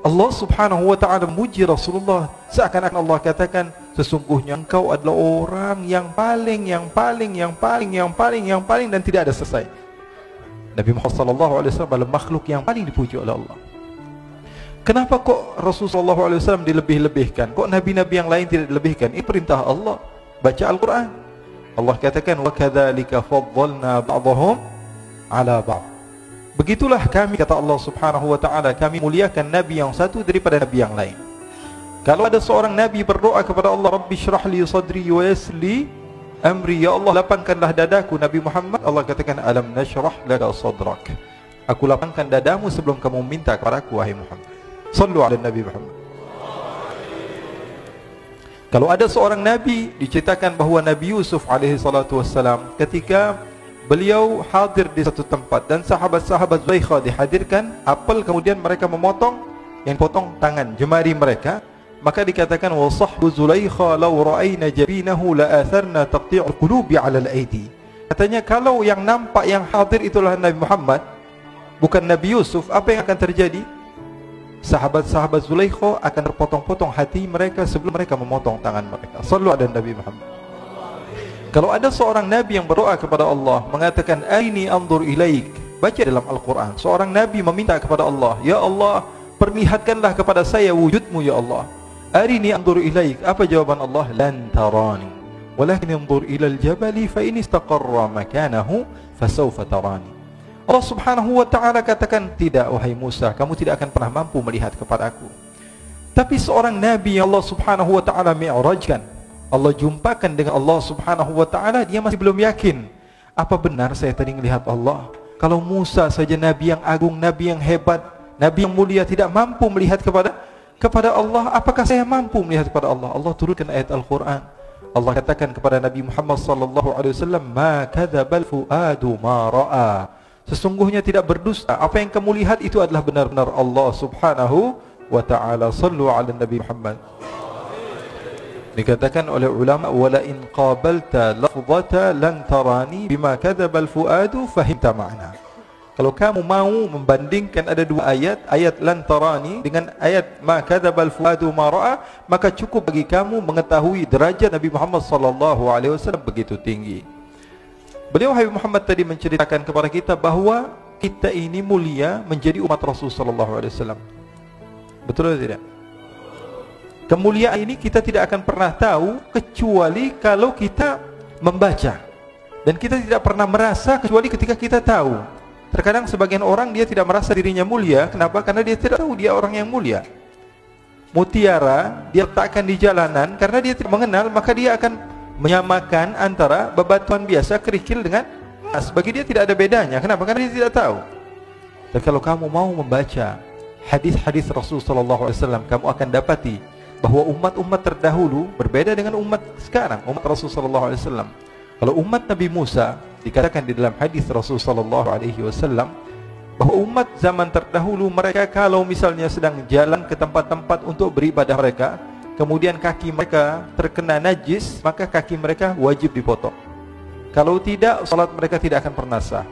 Allah subhanahu wa ta'ala memuji Rasulullah, seakan-akan Allah katakan, sesungguhnya engkau adalah orang yang paling dan tidak ada selesai. Nabi Muhammad sallallahu alaihi wasallam adalah makhluk yang paling dipuji oleh Allah. Kenapa kok Rasulullah sallallahu alaihi wasallam dilebih-lebihkan? Kok nabi-nabi yang lain tidak dilebihkan? Ini perintah Allah. Baca Al-Quran. Allah katakan, wa kadzalika faddalna ba'dahum 'ala ba'd. Begitulah kami, kata Allah subhanahu wa ta'ala, kami muliakan nabi yang satu daripada nabi yang lain. Kalau ada seorang nabi berdoa kepada Allah, Rabbi syrah li sadri wa yassir li amri, ya Allah lapangkanlah dadaku, Nabi Muhammad, Allah katakan, alam nashrah laka sadrak, aku lapangkan dadamu sebelum kamu minta kepadaku, wahai Muhammad. Sallu ala Nabi Muhammad. Kalau ada seorang nabi, diceritakan bahawa Nabi Yusuf alaihi salatu wassalam, ketika beliau hadir di satu tempat dan sahabat-sahabat Zulaikha dihadirkan, apel kemudian mereka memotong, yang potong tangan jemari mereka, maka dikatakan wa sahbu Zulaikha law ra'ayna jabinahu la atharna taqti'ul qulubi 'ala al-aidi. Katanya kalau yang nampak yang hadir itulah Nabi Muhammad, bukan Nabi Yusuf, apa yang akan terjadi? Sahabat-sahabat Zulaikha akan terpotong-potong hati mereka sebelum mereka memotong tangan mereka. Sallu ala Nabi Muhammad. Kalau ada seorang nabi yang berdoa kepada Allah, mengatakan aini anzur ilaik, baca dalam Al-Quran, seorang nabi meminta kepada Allah, ya Allah perlihatkanlah kepada saya wujudmu ya Allah. Arini anzur ilaik, apa jawaban Allah? Lan tarani walakin anzur ilal jabali fa in istaqarra makanahu fasawfa tarani. Allah subhanahu wa ta'ala katakan, tidak wahai Musa, kamu tidak akan pernah mampu melihat kepadaku. Tapi seorang nabi yang Allah subhanahu wa ta'ala mi'rajkan, Allah jumpakan dengan Allah subhanahu wa ta'ala, dia masih belum yakin. Apa benar saya tadi melihat Allah? Kalau Musa saja nabi yang agung, nabi yang hebat, nabi yang mulia, tidak mampu melihat kepada Allah, apakah saya mampu melihat kepada Allah? Allah turunkan ayat Al-Quran. Allah katakan kepada Nabi Muhammad sallallahu alaihi wasallam, ma kadzabal fuadu ma ra'a. Sesungguhnya tidak berdusta, apa yang kamu lihat itu adalah benar-benar Allah subhanahu wa ta'ala. Sallu ala Nabi Muhammad. Dikatakan oleh ulama, wala in qabalta lafzata lan tarani bima kadzabal fuadu fahimta ma'na. Kalau kamu mau membandingkan ada dua ayat, ayat lan tarani dengan ayat ma kadzabal fuadu ma ra'a, maka cukup bagi kamu mengetahui derajat Nabi Muhammad sallallahu alaihi wasallam begitu tinggi. Beliau Habib Muhammad tadi menceritakan kepada kita bahawa kita ini mulia menjadi umat Rasul sallallahu alaihi wasallam. Betul atau tidak? Kemuliaan ini kita tidak akan pernah tahu kecuali kalau kita membaca, dan kita tidak pernah merasa kecuali ketika kita tahu. Terkadang sebagian orang dia tidak merasa dirinya mulia. Kenapa? Karena dia tidak tahu dia orang yang mulia. Mutiara dia letakkan di jalanan, karena dia tidak mengenal, maka dia akan menyamakan antara bebatuan biasa kerikil dengan emas. Bagi dia tidak ada bedanya. Kenapa? Karena dia tidak tahu. Dan kalau kamu mau membaca hadis-hadis Rasul sallallahu alaihi wasallam, kamu akan dapati bahawa umat-umat terdahulu berbeda dengan umat sekarang, umat Rasul sallallahu alaihi wasallam. Kalau umat Nabi Musa, dikatakan di dalam hadis Rasul sallallahu alaihi wasallam bahawa umat zaman terdahulu mereka kalau misalnya sedang jalan ke tempat-tempat untuk beribadah mereka, kemudian kaki mereka terkena najis, maka kaki mereka wajib dipotong. Kalau tidak, salat mereka tidak akan pernah sah.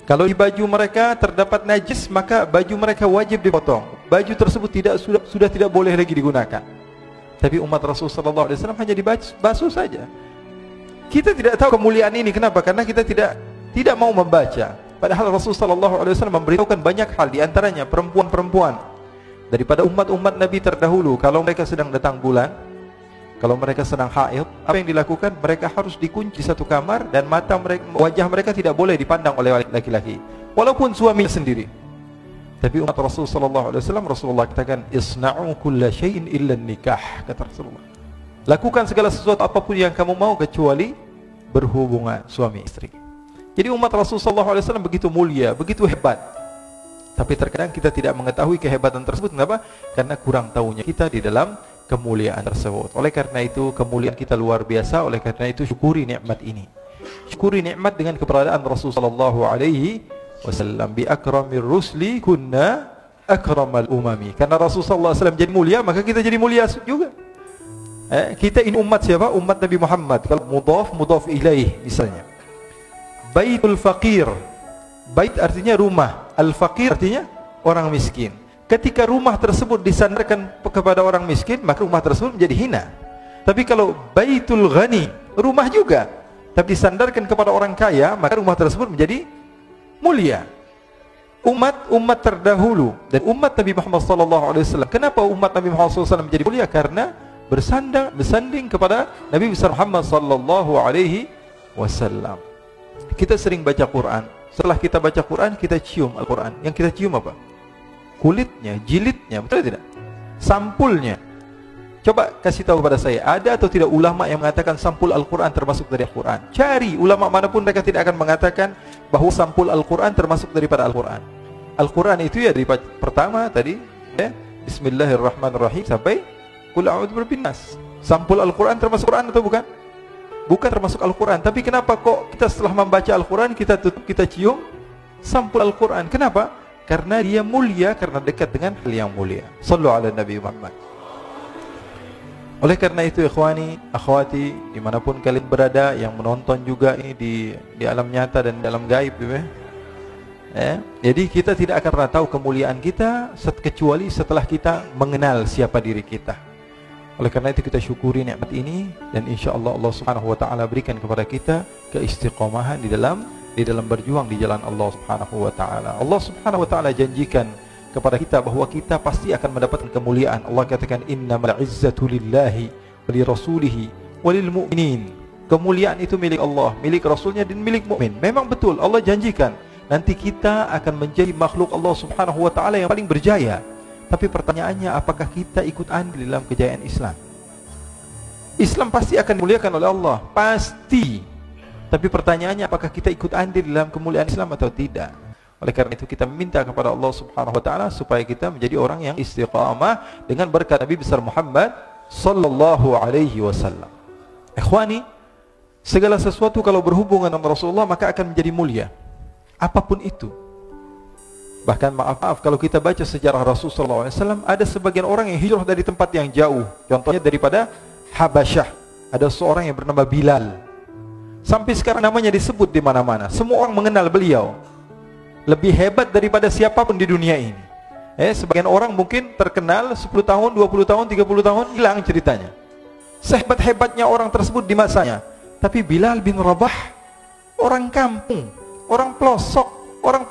Kalau di baju mereka terdapat najis, maka baju mereka wajib dipotong. Baju tersebut sudah tidak boleh lagi digunakan. Tapi umat Rasul sallallahu alaihi wasallam hanya dibasuh saja. Kita tidak tahu kemuliaan ini. Kenapa? Karena kita tidak mau membaca. Padahal Rasul sallallahu alaihi wasallam memberitahukan banyak hal, di antaranya perempuan-perempuan daripada umat-umat Nabi terdahulu, kalau mereka sedang datang bulan, kalau mereka sedang haid, apa yang dilakukan? Mereka harus dikunci di satu kamar, dan wajah mereka tidak boleh dipandang oleh laki-laki, walaupun suami sendiri. Tapi umat Rasul sallallahu alaihi wasallam, Rasulullah katakan, isna'u kulla syai'in illa nikah, kata Rasulullah. Lakukan segala sesuatu apapun yang kamu mau kecuali berhubungan suami istri. Jadi umat Rasul sallallahu alaihi wasallam begitu mulia, begitu hebat. Tapi terkadang kita tidak mengetahui kehebatan tersebut. Kenapa? Karena kurang tahunya kita di dalam kemuliaan tersebut. Oleh karena itu kemuliaan kita luar biasa. Oleh karena itu syukuri nikmat ini. Syukuri nikmat dengan keberadaan Rasul sallallahu alaihi wasallam. Bi akramir rusli kunna akramal umami. Karena Rasul sallallahu alaihi wasallam jadi mulia, maka kita jadi mulia juga. Kita ini umat siapa? Umat Nabi Muhammad. Kalau mudhaf ilaih misalnya, Baitul Faqir. Bait artinya rumah, al-faqir artinya orang miskin. Ketika rumah tersebut disandarkan kepada orang miskin, maka rumah tersebut menjadi hina. Tapi kalau baitul ghani, rumah juga, tapi disandarkan kepada orang kaya, maka rumah tersebut menjadi mulia. Umat terdahulu dan umat Nabi Muhammad SAW. Kenapa umat Nabi Muhammad SAW menjadi mulia? Karena bersanding kepada Nabi besar Muhammad SAW. Kita sering baca Quran. Setelah kita baca Quran, kita cium Al-Quran. Yang kita cium apa? Kulitnya, jilidnya, betul tidak? Sampulnya. Coba kasih tahu pada saya, ada atau tidak ulama yang mengatakan sampul Al-Quran termasuk dari Al-Quran? Cari ulama manapun, mereka tidak akan mengatakan bahawa sampul Al-Quran termasuk daripada Al-Quran. Al-Quran itu ya dari pertama tadi, ya, Bismillahirrahmanirrahim sampai Qul a'udzu birabbin nas. Sampul Al-Quran termasuk Quran atau bukan? Bukan termasuk Al-Quran. Tapi kenapa kok kita setelah membaca Al-Quran kita tutup, kita cium sampul Al-Quran? Kenapa? Karena dia mulia, karena dekat dengan hal yang mulia. Sallu ala Nabi Muhammad. Oleh karena itu ikhwani, akhwati, dimanapun kalian berada, yang menonton juga ini di alam nyata dan dalam gaib, jadi kita tidak akan pernah tahu kemuliaan kita kecuali setelah kita mengenal siapa diri kita. Oleh karena itu kita syukuri nikmat ini, dan insyaallah Allah Subhanahu wa taala berikan kepada kita keistiqomahan di dalam berjuang di jalan Allah Subhanahu wa taala. Allah Subhanahu wa taala janjikan kepada kita bahwa kita pasti akan mendapatkan kemuliaan. Allah katakan innamal izzatu lillahi wa li rasulihi wa lil mu'minin. Kemuliaan itu milik Allah, milik Rasulnya dan milik mukmin. Memang betul Allah janjikan nanti kita akan menjadi makhluk Allah Subhanahu wa taala yang paling berjaya. Tapi pertanyaannya, apakah kita ikut andil dalam kejayaan Islam? Islam pasti akan dimuliakan oleh Allah, pasti. Tapi pertanyaannya, apakah kita ikut andil dalam kemuliaan Islam atau tidak? Oleh karena itu kita meminta kepada Allah Subhanahu wa taala supaya kita menjadi orang yang istiqamah dengan berkat Nabi besar Muhammad sallallahu alaihi wasallam. Ikhwani, segala sesuatu kalau berhubungan dengan Rasulullah maka akan menjadi mulia. Apapun itu. Bahkan maaf kalau kita baca sejarah Rasulullah SAW, ada sebagian orang yang hijrah dari tempat yang jauh. Contohnya daripada Habasyah, ada seorang yang bernama Bilal. Sampai sekarang namanya disebut di mana-mana. Semua orang mengenal beliau. Lebih hebat daripada siapapun di dunia ini. Sebagian orang mungkin terkenal 10 tahun, 20 tahun, 30 tahun, hilang ceritanya. Sehebat-hebatnya orang tersebut di masanya. Tapi Bilal bin Rabah, orang kampung, orang pelosok, orang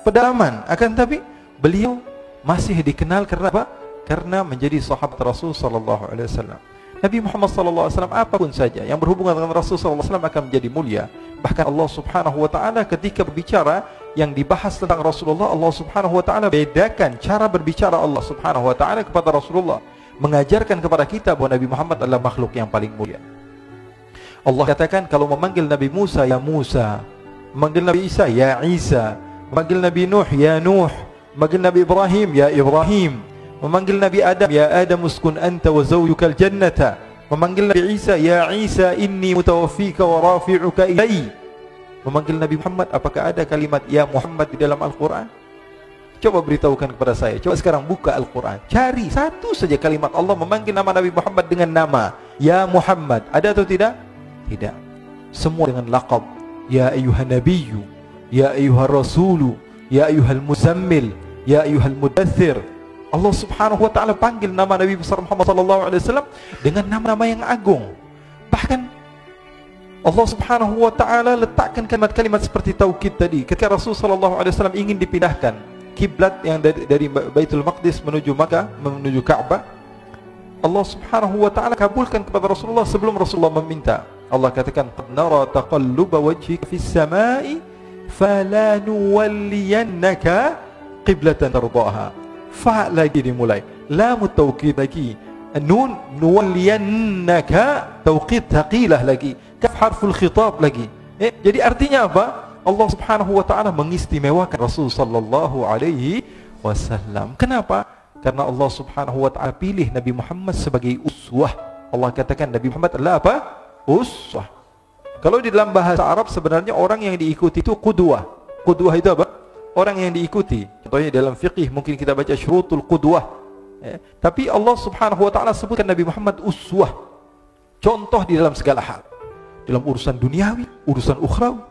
pedalaman, akan tapi beliau masih dikenal karena apa? Karena menjadi sahabat Rasul sallallahu alaihi wasallam. Nabi Muhammad sallallahu alaihi wasallam apapun saja yang berhubungan dengan Rasul sallallahu alaihi wasallam akan menjadi mulia. Bahkan Allah Subhanahu wa taala ketika berbicara yang dibahas tentang Rasulullah, Allah Subhanahu wa taala bedakan cara berbicara Allah Subhanahu wa taala kepada Rasulullah, mengajarkan kepada kita bahwa Nabi Muhammad adalah makhluk yang paling mulia. Allah katakan kalau memanggil Nabi Musa ya Musa, memanggil Nabi Isa ya Isa, memanggil Nabi Nuh ya Nuh, memanggil Nabi Ibrahim ya Ibrahim, memanggil Nabi Adam ya Adam uskun anta wa zawjukal jannata, memanggil Nabi Isa ya Isa inni mutawaffika wa rafi'uka ilai, memanggil Nabi Muhammad. Apakah ada kalimat ya Muhammad di dalam Al-Quran? Coba beritahukan kepada saya. Coba sekarang buka Al-Quran, cari satu saja kalimat Allah memanggil nama Nabi Muhammad dengan nama ya Muhammad. Ada atau tidak? Tidak. Semua dengan laqab ya ayyuhan nabiyyu, ya ayyuhar rasulu, ya ayyuhal muzammil, ya ayyuhal mudaththir. Allah Subhanahu wa taala panggil nama Nabi besar Muhammad sallallahu alaihi wasallam dengan nama-nama yang agung. Bahkan Allah Subhanahu wa taala letakkan kalimat-kalimat seperti taukid tadi. Ketika Rasul sallallahu alaihi wasallam ingin dipindahkan kiblat yang dari Baitul Maqdis menuju Makkah, menuju Ka'bah, Allah Subhanahu wa taala kabulkan kepada Rasulullah sebelum Rasulullah meminta. Allah katakan qad nara taqalluba wajhika fis samai fala nuwalliyannaka qiblatan tardaha. Fa lagi dimulai, lam taukid lagi, nun nuwalliyannaka tauqid thaqilah lagi, kaf harful khitab lagi. Jadi artinya apa? Allah Subhanahu wa taala mengistimewakan Rasul sallallahu alaihi wasallam. Kenapa? Karena Allah Subhanahu wa taala pilih Nabi Muhammad sebagai uswah. Allah katakan Nabi Muhammad adalah apa? Uswah. Kalau di dalam bahasa Arab sebenarnya orang yang diikuti itu qudwah. Qudwah itu apa? Orang yang diikuti. Contohnya dalam fiqih mungkin kita baca syurutul qudwah. Tapi Allah Subhanahu wa taala sebutkan Nabi Muhammad uswah. Contoh di dalam segala hal. Dalam urusan duniawi, urusan ukhrawi.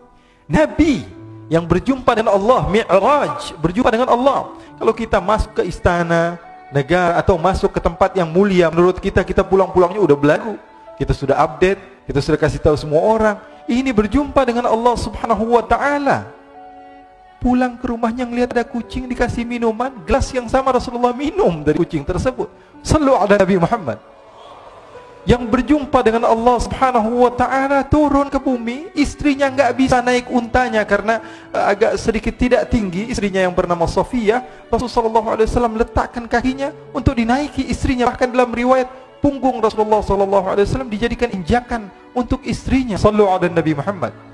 Nabi yang berjumpa dengan Allah, mi'raj, berjumpa dengan Allah. Kalau kita masuk ke istana negara atau masuk ke tempat yang mulia, menurut kita, kita pulang-pulangnya udah belagu, kita sudah update, kita sudah kasih tahu semua orang. Ini berjumpa dengan Allah Subhanahu wa ta'ala. Pulang ke rumahnya ngelihat ada kucing dikasih minuman, gelas yang sama Rasulullah minum dari kucing tersebut. Sallu ala Nabi Muhammad. Yang berjumpa dengan Allah Subhanahu wa ta'ala, turun ke bumi, istrinya nggak bisa naik untanya karena agak sedikit tidak tinggi, istrinya yang bernama Sofiyah. Rasulullah SAW letakkan kakinya untuk dinaiki istrinya. Bahkan dalam riwayat, punggung Rasulullah SAW dijadikan injakan untuk istrinya. Sallu ala Nabi Muhammad.